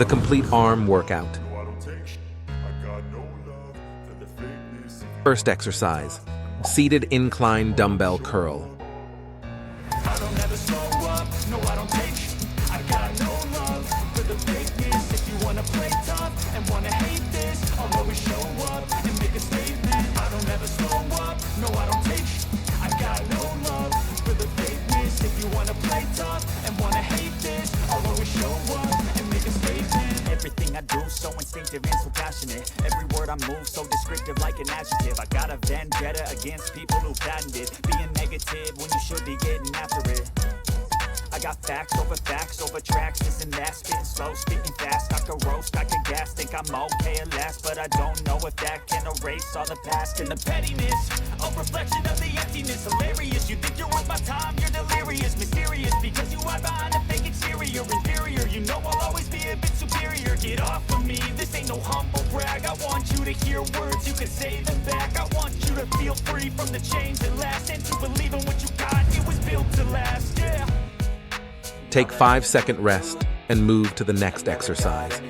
The complete arm workout. First exercise, seated incline dumbbell curl. Everything I do so instinctive and so passionate. Every word I move so descriptive like an adjective. I got a vendetta against people who patented being negative when you should be getting after it. I got facts over tracks, this and that, spitting slow, spitting fast. I could roast, I could gas, think I'm okay at last, but I don't know if that can erase all the past and the pettiness. A reflection of the emptiness, hilarious. You think you're worth my time, you're delirious, mysterious, because you hide behind a fake exterior, inferior. You know I'll always be a bit superior. Get off of me, this ain't no humble brag. I want you to hear words, you can say them back. I want you to feel free from the chains that last, and to believe in what you got, it was built to last, yeah. Take 5-second rest and move to the next exercise.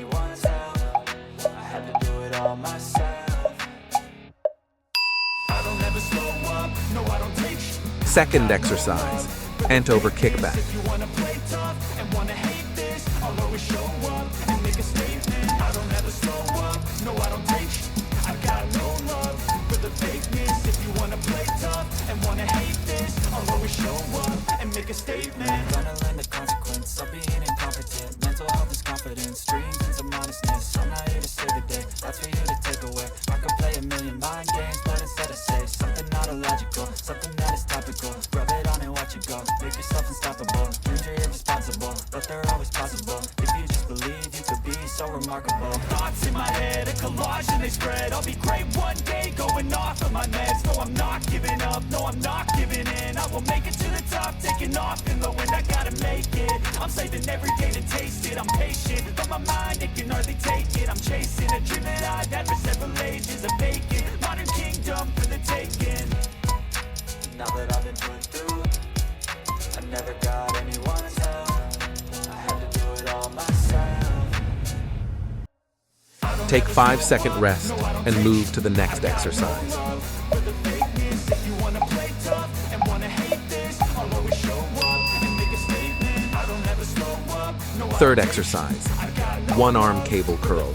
Second exercise, bent over kickback. Gonna learn the consequence of being incompetent. Mental health is confidence, dreams and some honestness. I'm not here to save the day, that's for you to take away. I could play a million mind games, but instead I say something not illogical, something that is topical. Rub it on and watch it go, make yourself unstoppable. Dreams are irresponsible, but they're always possible. If you just believe, you could be so remarkable. Thoughts in my head, a collage and they spread. I'll be great one day, going off of my meds. No, I'm not giving up, no, I'm not giving in. I will make it to the top, taking off in the wind, I gotta make it. I'm saving every day to taste it. I'm patient, but my mind, it can hardly take it. I'm chasing a dream that I've had for several ages. A vacant, modern kingdom for the taking. Now that I've been put through, I never got anyone's help. I had to do it all myself. Take 5-second rest and move to the next exercise. Third exercise, one arm cable curl.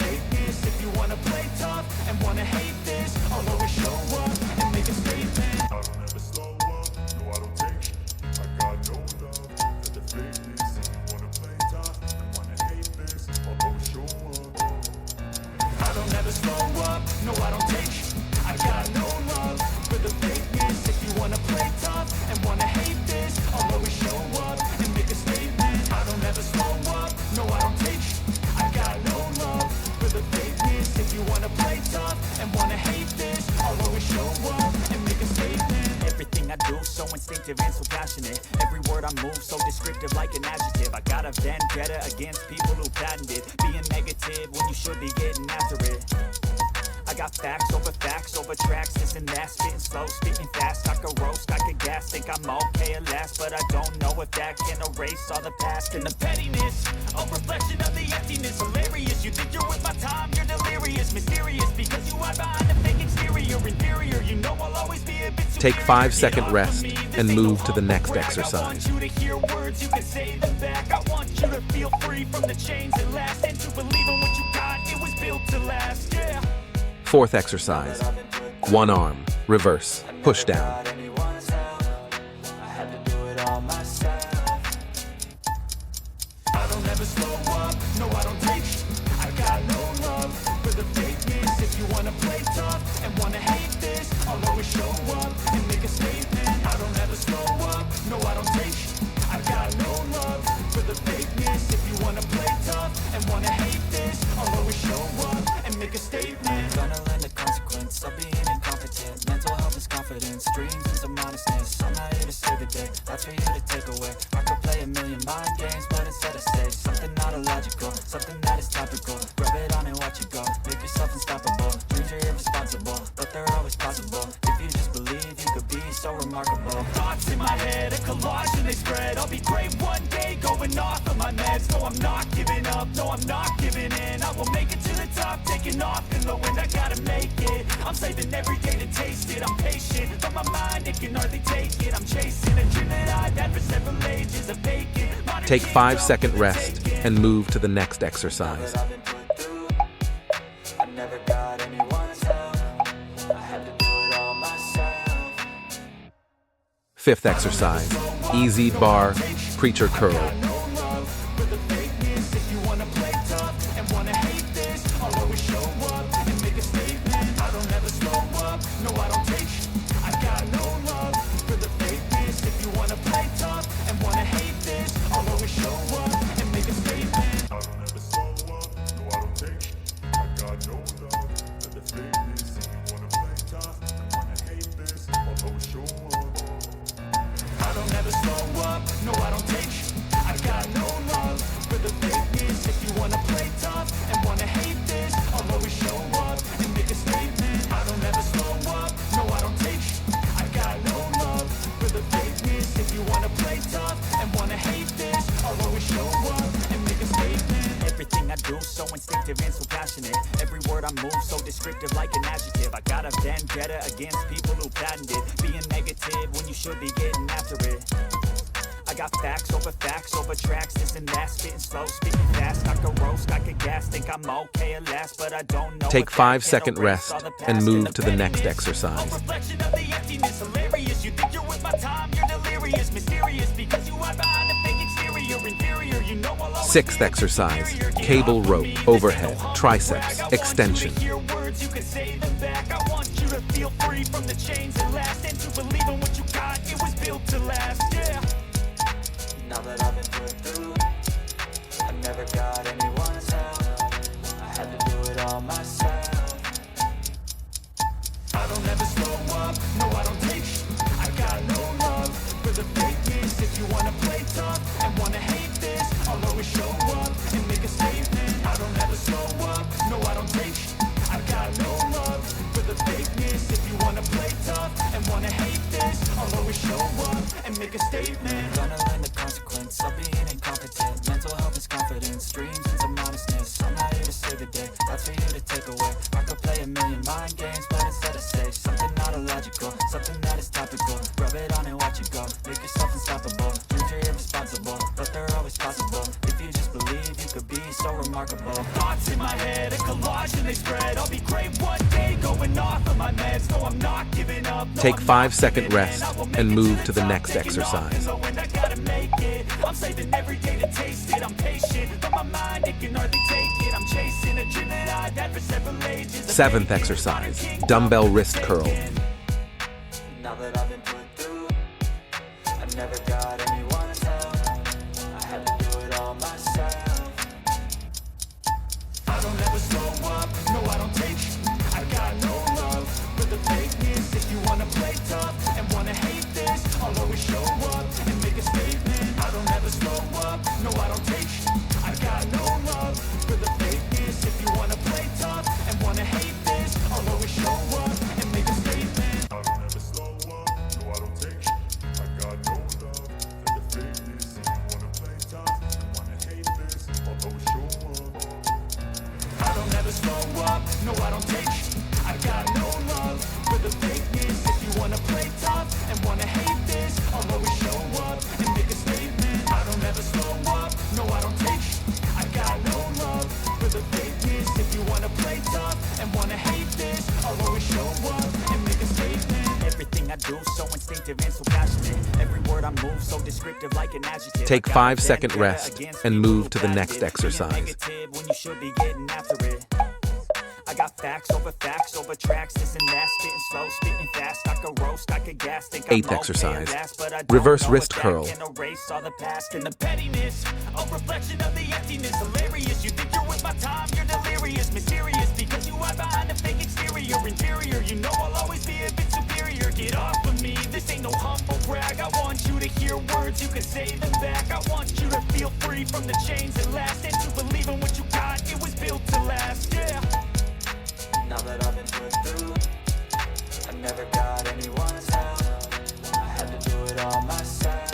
Instinctive and so passionate. Every word I move so descriptive like an adjective. I got a vendetta against people who patented being negative when you should be getting after it. I got facts over tracks, this and that, spitting slow, spitting fast. I could roast, I could gas, think I'm okay at last, but I don't know if that can erase all the past and the pettiness. A reflection of the emptiness, hilarious. You think you're worth my time, you're delirious, mysterious, because you hide behind a fake exterior, inferior. You know I'll always be a bit superior. Take 5-second rest and move to the next exercise. I want you to hear words, you can say them back. I want you to feel free from the chains that last, and to believe in what you got, it was built to last, yeah. Fourth exercise, one arm reverse pushdown. Dreams and some honestness. I'm not here to save the day, that's for you to take away. I could play a million mind games, but instead I say something not illogical, something that is topical. Rub it on and watch it go, make yourself unstoppable. Dreams are irresponsible, but they're always possible. If you just believe, you could be so remarkable. Thoughts in my head, a collage and they spread. I'll be great one day, going off of my meds. No, I'm not giving up, no, I'm not giving I gotta make it. I'm saving every day to taste it. I'm patient, but my mind, it can hardly take it. I'm chasing a dream that I've had for several ages of bacon. Take 5-second rest and move to the next exercise. I never got anyone's help. I had to do it all myself. 5th exercise, easy bar preacher curl. So instinctive and so passionate. Every word I move so descriptive like an adjective. I got a vendetta against people who patented being negative when you should be getting after it. I got facts over tracks, this and that, spitting slow, speaking fast. I could roast, I could gas, think I'm okay at last, but I don't know. Take 5-second rest and move to the next exercise. Reflection of the emptiness, hilarious. You think you're with my time, you're delirious, mysterious, because you hide behind a fake exterior, inferior. You know I'll always 6th exercise, cable rope, overhead, triceps, extension. Hear words, you can say them back. I want you to feel free from the chains that last, and to believe in what you got, it was built to last, yeah. Now that I've been put through, I never got anyone's help. I had to do it all myself. I don't ever slow up, no I don't take sh**. I got no love for the fakeness. If you wanna play tough and wanna hate this, I'll always show up and make a statement. I don't ever slow up, no I don't take sh**. I got no love for the fakeness. If you wanna play tough and wanna hate this, I'll always show up and make a statement. Gonna learn the consequence of being incompetent. Mental health is confidence, dreams into modestness. I'm not here to save the day, that's for you to take away. I could play a million mind games, but instead I say something not illogical, something that is topical. Rub it on and watch it go, make yourself unstoppable. Dreams are irresponsible, but they're always possible. If you just believe, you could be so remarkable. Thoughts in my head, a collage and they spread. I'll be great one day, going off of my meds. No, I'm not giving up. Take 5-second rest and move to the next exercise. I'm saving every day to taste it. I'm patient, but my mind, it can hardly take it. I'm chasing a dream that I've had for several ages. 7th exercise, dumbbell wrist curl. Now that I've been put through, I never got anyone's help. I had to do it all myself. I don't ever slow up, no I don't take sh**. I got no love for the fakeness. If you wanna play tough and wanna hate this, I'll always show up and make a statement. I don't ever slow up, no I don't take sh**. I got no love for the fakeness. If you wanna play tough and wanna hate this, I'll always show up and make a statement. I don't ever slow up, no I don't take sh**. I got no love for the fakeness. If you wanna play tough and wanna hate this, I'll always show up. I don't ever slow up, no I don't take sh**. I got no love for the fakeness. If you wanna play tough and wanna hate this, I'll always show up and make a statement. I don't ever slow up, no I don't take sh**. I got no love for the fakeness. If you wanna play tough and wanna hate this, I'll always show up and make a statement. Everything I do so instinctive and so passionate. Every word I move so descriptive like an adjective. Take 5-second rest and move to the next exercise. When you should be getting after it. I got facts over tracks, this and that, spitting slow, speaking fast. I could roast, I could gas, think I'm 8th exercise, okay at last, but I don't reverse know wrist if that curl. can erase all the past and the pettiness. A reflection of the emptiness, hilarious. You think you're with my time, you're delirious, mysterious, because you hide behind a fake exterior, inferior. You know I'll always be a bit superior. Get off of me, this ain't no humble brag. I want you to hear words, you can say them back. I want you to feel free from the chains that last, and to believe in what you got, it was built to last, yeah. Now that I've been put through, I never got anyone's help. I had to do it all myself.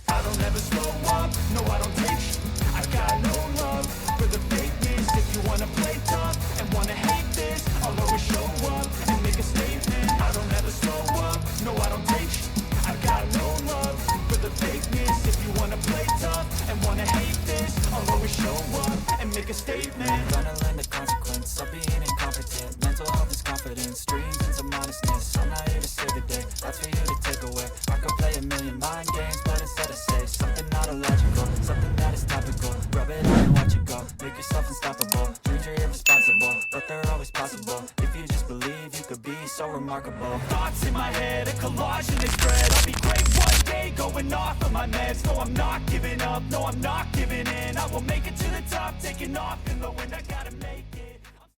I don't ever slow up, no I don't take sh**. I got no love for the fakeness. If you wanna play tough impossible, but they're always possible. If you just believe, you could be so remarkable. Thoughts in my head, a collage and they spread. I'll be great one day, going off of my meds. No, I'm not giving up, no, I'm not giving in. I will make it to the top, taking off in the wind. I gotta make